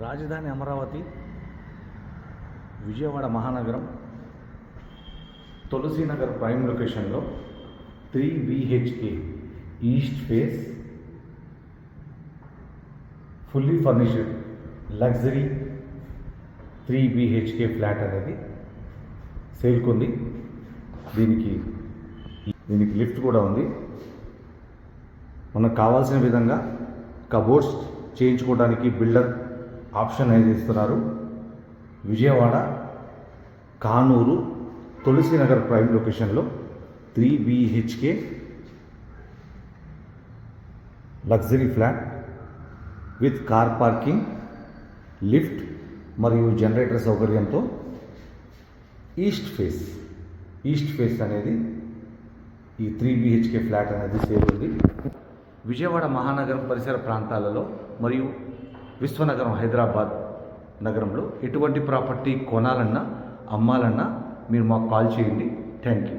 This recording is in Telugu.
రాజధాని అమరావతి, విజయవాడ మహానగరం, తులసీనగర్ ప్రైమ్ లొకేషన్లో 3 BHK east face fully furnished luxury 3 BHK flat అనేది సేల్కుంది. దీనికి లిఫ్ట్ కూడా ఉంది. మనకు కావాల్సిన విధంగా కబోర్డ్స్ చేయించుకోవడానికి బిల్డర్ ఆప్షన్ అనేది ఇస్తున్నారు. విజయవాడ కానూరు తులసీనగర్ ప్రైమ్ లొకేషన్లో 3 BHK luxury flat with car parking, lift మరియు జనరేటర్ సౌకర్యంతో ఈస్ట్ ఫేస్ అనేది ఈ 3 BHK ఫ్లాట్ అనేది సేల్ ఉంది. విజయవాడ మహానగరం పరిసర ప్రాంతాలలో మరియు విశ్వనగరం హైదరాబాద్ నగరంలో ఎటువంటి ప్రాపర్టీ కొనాలన్నా అమ్మాలన్నా మీరు మాకు కాల్ చేయండి. Thank you.